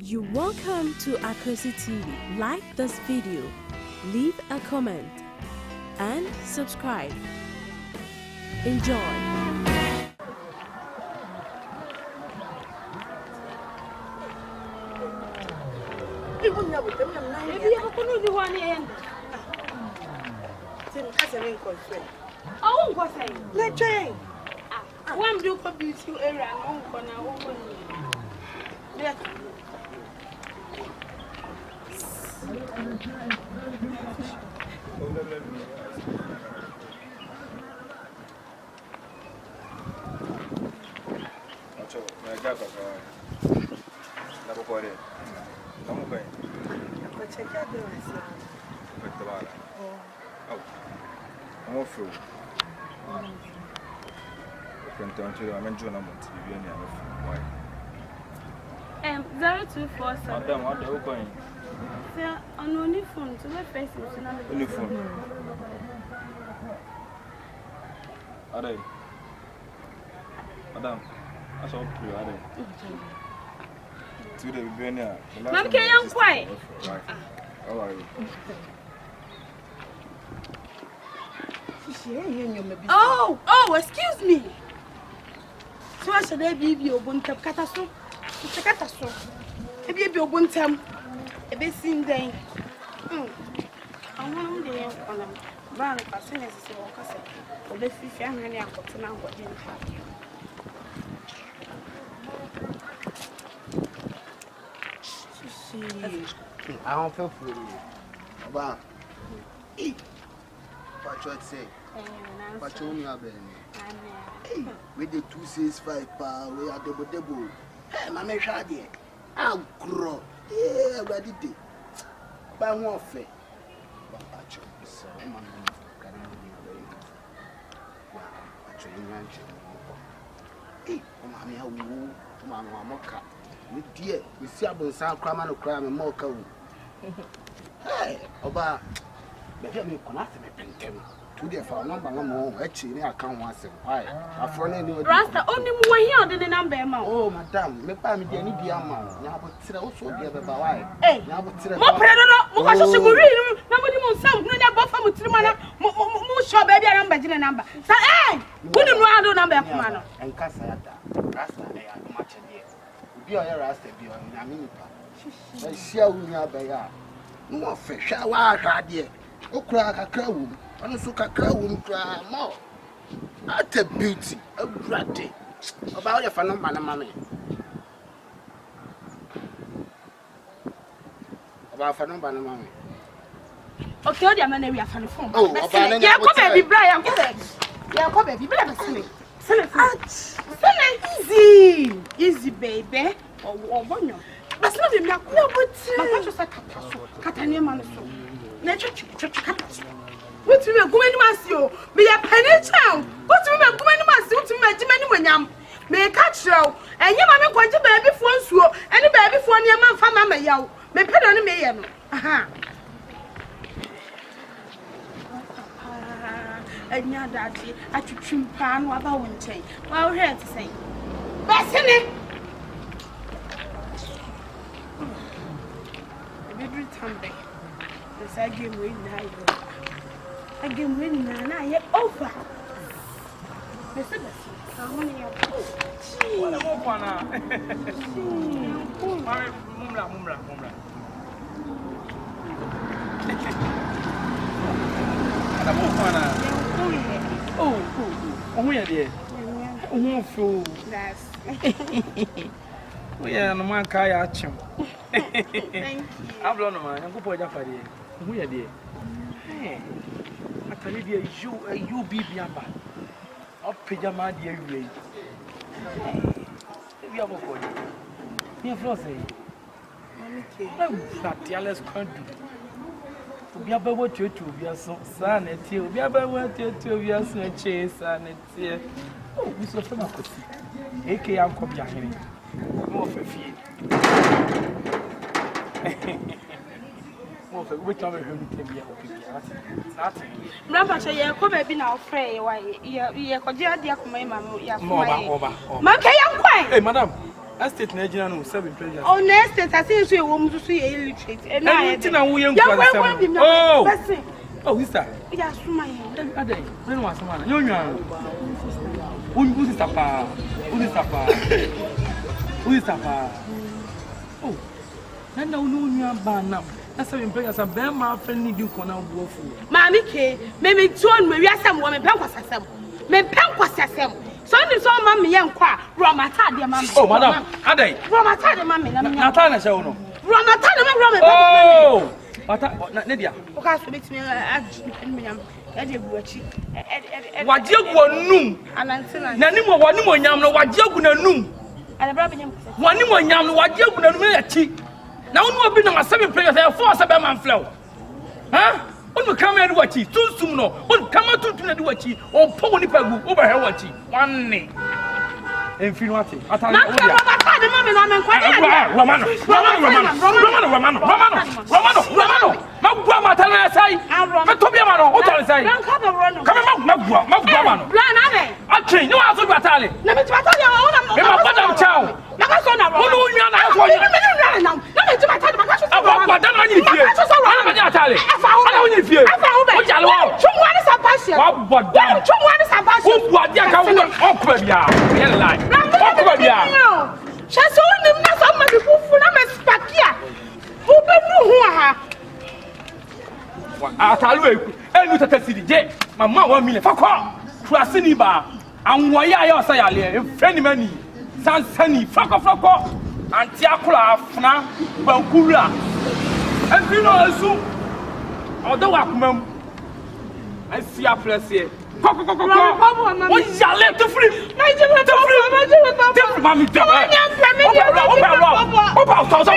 You're welcome to Akosi TV. Like this video, leave a comment, and subscribe. Enjoy. One do for beauty area and uncle. Madam, what are you going? Sir, on only phone to my face is another Uniform. Are they? Madam, that's all true, are they? Today we've been here. Ma'am, can you quiet? How are you? Oh, excuse me. So I should have be your bunta cataso. It's a cataso. If you be your buntam, a bit seen day. I want the on a van as soon as it's a walker. Or the family are got to know what you have. I don't feel free. About eat. What you say? What you mean? Hey, with the 265 power, we are double. Hey, my man, shady. I'll grow. Yeah, ready to. By one fair. Hey, Mamma, how you, Mamma Moka. With dear, we see about some crime and crime and more cow. Hey, Oba, but let me connect me painting. Today, for a number more, actually, I can't want to. Why? A friend knew Rasta only more here than the number amount. Oh, madam, me pa me de ni di ama. Nya bo tire wo so de be ba why? Nya bo tire. Mo pre no, mo ka so muri na mo di mo sam no nya bo fa mo tire ma na mo show baby number gina number. Sa who do no ado number kuma no? Enka sa ya da. Rasta e ya ma che de. Obi o ya rasta bi o nya me nipa. Ba sia wu nya ba ya. No fe hwa wa hwa de. Okura kakra wu. Ono so kakra wu kra mo. At a beauty, a bratty. About your phenomenon, mammy. About phenomenon, mammy. Okay, the man we are from phone. Oh, yeah, come baby, Brian, come back. Yeah, come baby, better sing. Easy, baby. Or one. But not in your but Catania man. Nature, what you are going to ask you? Be a penny child. What you are going to ask you to make many when you may catch you. And you are going to baby for you. Any baby for your man from Mamma Yow. May put on me. Aha. And your daddy, I took him pan what I won't say. Well, here to say. Bassini! Every time, the I give me now. I give winning and I get over. Mr. How many are What a mumra. Oh, we are there. Oh, that's we are no man kayachim. thank you. I've learned man, I'm going to put we are there. I tell you, be aba. Up pajama, dear, you. We have a boy. Here, Flossie. That jealous country. We have a what you two, we are so son, and till we have a what you two, we are so chase and it's oh, we saw from a coffee. A.K. Uncle Yahini. More for fee. Which other home can be nothing. Grandpa, you come baby now, pray. Why, you could dear my mamma. Mama, Mamma, hey, madam. estate na gina no 7 pressure. Oh, na estate ase so e wo mu so ye illiterate. E na ye. Na wo ye nkwa. Oh. Oh, sister. Ya suma ye. Adai, when was man? Nyo nyo. Who is papa? Who is papa? Who is papa? Oh. Na no nyo ba nam. Na 7 pressure sa be ma fa ni di ko na wo fu. Mami ke, me tuon me wiasam wo me penkwasasam. Me penkwasasam. So ni so ma me yenkwa, Romata de ma me. Oh, madam. Adai. Romata de ma me na me. Na ta na she wo no. Romata de ma me. Oh. Ata na dia. O ka so betimi anyam. E de buachi. Waje gu onum. Anantina. Na nim wo nim onyam no waje gu nanum. Ana bra benyam. Wani mo nyam no waje gu nanum ya chi. Na wonu obi na masebe prayer say force be man flow. Ha? Wonu kama ya wachi, tunsum no. Wonu kama tuntun na wachi, on po woni pagu, o ba he wachi. Wanne. Enfinu ate. Atale o dia. Romano. Magwa matana sai. Me to bia ma no, o tale sai. Kama magwa ma no. Plan ave. Atwe, ni wa so batale. Na me batale o na. Me ma padam chao. Na ka so na ro. Wonu nwa na so nya. Na me ti batale ma ka so. Agwa dan na nyiri fie. Ana ma dia atale. Ana wo nyiri fie. O jale wo. Chungwa ni sapasia. Wa bodam. Chungwa ni sapasia. O bua dia ka wo okwa bia. Ye lie. Okwa bia. Shaso ni na so ma bi fufu na me spakia. Wo be nu hu ha. Atalu eku enu tata sidi je mama 1 million fakọ kurase ni ba anwo ya ya osa ya le enfreni mani sansani fakọ anti akura afuna bankura enfino azu odo wa kumam asi aflese koko o yale to free Nigeria to free mami de o ba so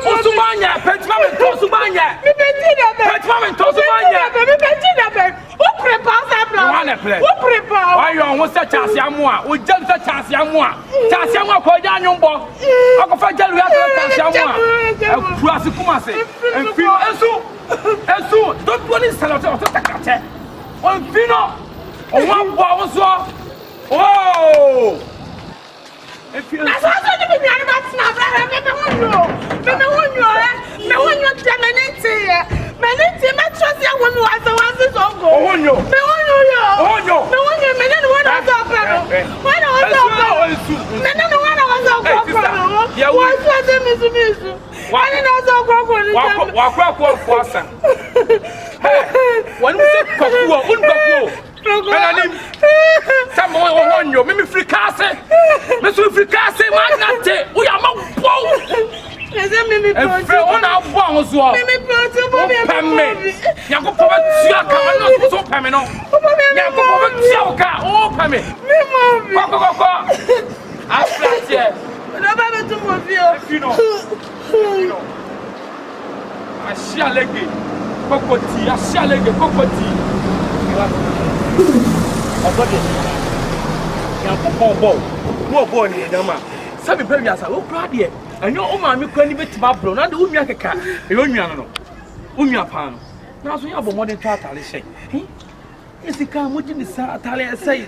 Usumanya, Petmament, Usumanya. Petmament, Usumanya. Who prepares that plan? Who prepares? Why you almost such as Yamua? We just such as Yamua. Tassiamua, Koyanumbo. I go for Jalu, Tassiamua. Prasikumase. And Fino, and so, don't put this senator of Takate. On Fino, on 1 was oh. If you that's also the big man about snap, me want you dominate here. Menete me trust you when you was so go. Oh no. Me want you. Me no one was up. When I was up. Me no one was up. Yeah, what was the miss? Why not so go? Walk for us. When we say Kokuo, someone on you, maybe free casse. Miss Free Casse, Magnate, we are not both. And on our bones, Yago Tiaka, not so Pamino. Yago Tiaka, oh, Pammy. I flat here. Nobody to move you know. I shall leg it. Cocotti, I shall leg it, Cocotti. I got it. More born here, Dama. Some baby as I look proud here. And your own mammy couldn't be to my bro, not the Umiaka, a Umiano, Umia Pan. Now, so you have a modern tartar, say. Yes, he can't watch in the Satale say.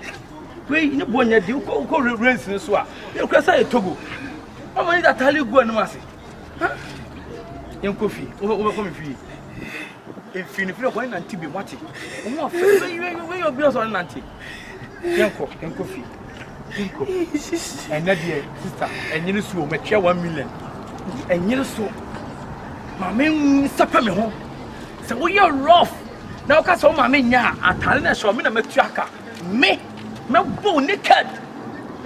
Wait, you born your duke, go rinse in Swa. You can say a Togo. How many that tell you go and massy? Young coffee, overcoming free. If you feel going and to be watching, where your bills on Nanty. Young coffee. And that dear sister, and you so make 1 million. And you so my main supper me home. So we are rough. Now, cause all my men ya are telling us for me to make tracker. Me bone naked.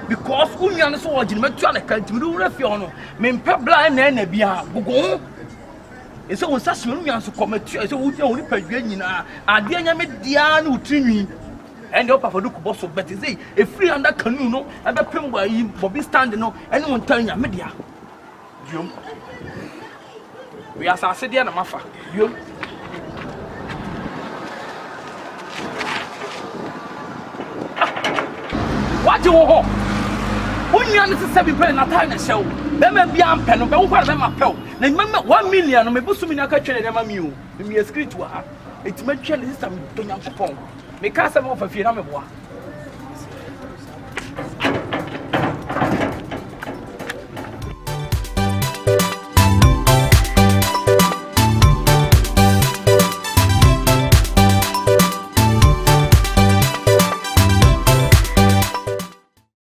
Because Union so original tracker to do refuno. Men per blind and a beer. Go. And so when such millions to come to so we only per year, I dare me Diana Trini. And the upper for look boss of Betty say, a free under canoe, no, and the pin where you Bobby standing, no, anyone telling your media. You, we are Sassy and a maffa. You, what you want? When you understand 7 pen at time show, there may be a pen, but what am I pell? Then 1 million, or maybe so many catching them, you, me a script to her. eti matwa ne sister me to nyankopɔn me ka sɛ me ofa fie na me boa